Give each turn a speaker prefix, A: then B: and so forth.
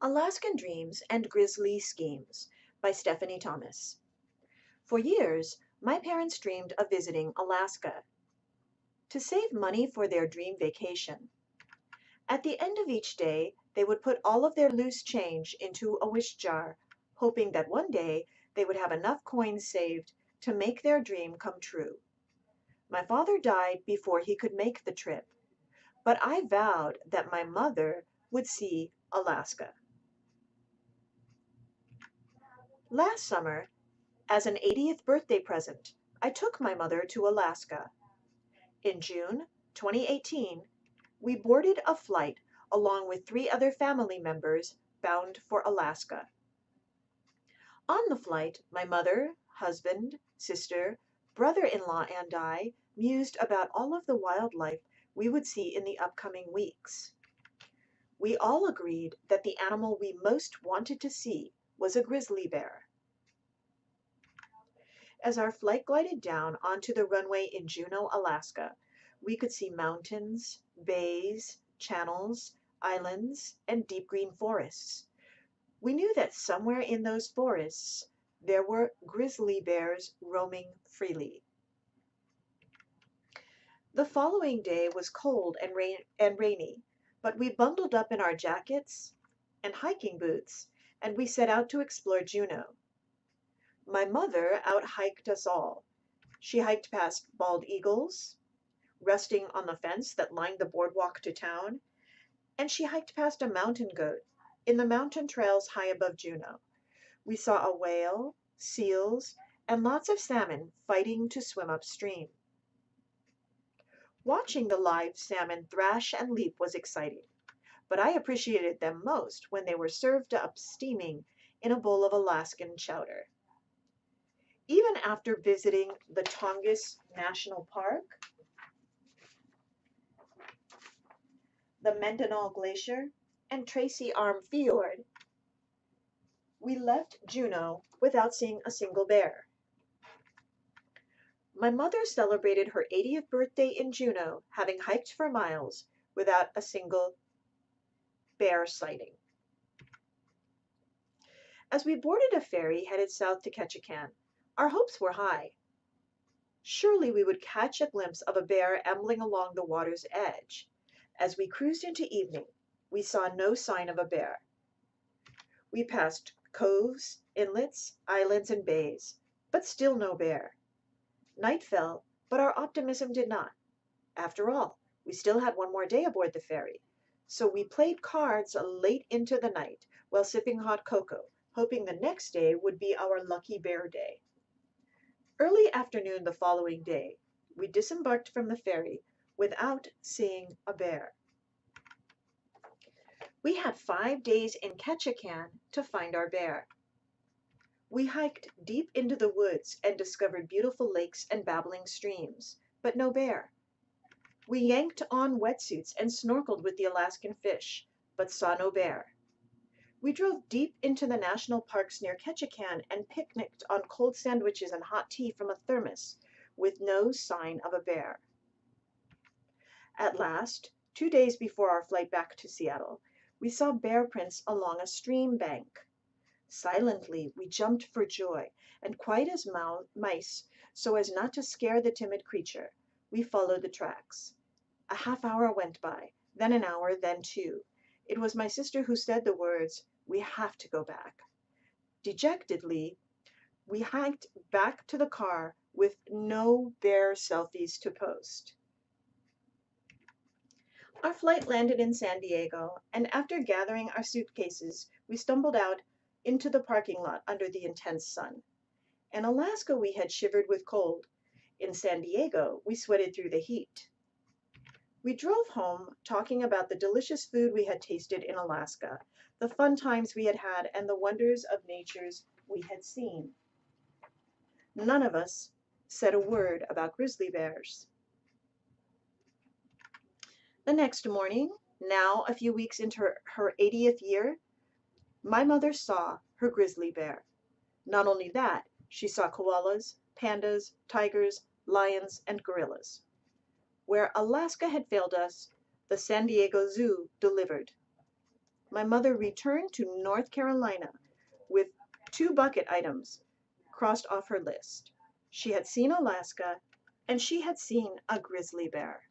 A: Alaskan Dreams and Grizzly Schemes by Stephanie Thomas. For years, my parents dreamed of visiting Alaska to save money for their dream vacation. At the end of each day, they would put all of their loose change into a wish jar, hoping that one day they would have enough coins saved to make their dream come true. My father died before he could make the trip, but I vowed that my mother would see Alaska. Last summer, as an 80th birthday present, I took my mother to Alaska. In June 2018, we boarded a flight along with three other family members bound for Alaska. On the flight, my mother, husband, sister, brother-in-law, and I mused about all of the wildlife we would see in the upcoming weeks. We all agreed that the animal we most wanted to see was a grizzly bear. As our flight glided down onto the runway in Juneau, Alaska, we could see mountains, bays, channels, islands, and deep green forests. We knew that somewhere in those forests there were grizzly bears roaming freely. The following day was cold and rainy, but we bundled up in our jackets and hiking boots, and we set out to explore Juneau. My mother out-hiked us all. She hiked past bald eagles, resting on the fence that lined the boardwalk to town, and she hiked past a mountain goat in the mountain trails high above Juneau. We saw a whale, seals, and lots of salmon fighting to swim upstream. Watching the live salmon thrash and leap was exciting, but I appreciated them most when they were served up steaming in a bowl of Alaskan chowder. Even after visiting the Tongass National Park, the Mendenhall Glacier, and Tracy Arm Fjord, we left Juneau without seeing a single bear. My mother celebrated her 80th birthday in Juneau, having hiked for miles without a single bear sighting. As we boarded a ferry headed south to Ketchikan, our hopes were high. Surely we would catch a glimpse of a bear ambling along the water's edge. As we cruised into evening, we saw no sign of a bear. We passed coves, inlets, islands, and bays, but still no bear. Night fell, but our optimism did not. After all, we still had one more day aboard the ferry, so we played cards late into the night while sipping hot cocoa, hoping the next day would be our lucky bear day. Early afternoon the following day, we disembarked from the ferry without seeing a bear. We had 5 days in Ketchikan to find our bear. We hiked deep into the woods and discovered beautiful lakes and babbling streams, but no bear. We yanked on wetsuits and snorkeled with the Alaskan fish, but saw no bear. We drove deep into the national parks near Ketchikan and picnicked on cold sandwiches and hot tea from a thermos, with no sign of a bear. At last, 2 days before our flight back to Seattle, we saw bear prints along a stream bank. Silently, we jumped for joy, and quiet as mice, so as not to scare the timid creature, we followed the tracks. A half hour went by, then an hour, then 2. It was my sister who said the words, "We have to go back." Dejectedly, we hiked back to the car with no bear selfies to post. Our flight landed in San Diego, and after gathering our suitcases, we stumbled out into the parking lot under the intense sun. In Alaska, we had shivered with cold. In San Diego, we sweated through the heat. We drove home talking about the delicious food we had tasted in Alaska, the fun times we had had, and the wonders of natures we had seen. None of us said a word about grizzly bears. The next morning, now a few weeks into her 80th year, my mother saw her grizzly bear. Not only that, she saw koalas, pandas, tigers, lions, and gorillas. Where Alaska had failed us, the San Diego Zoo delivered. my mother returned to North Carolina with 2 bucket items crossed off her list. She had seen Alaska, and she had seen a grizzly bear.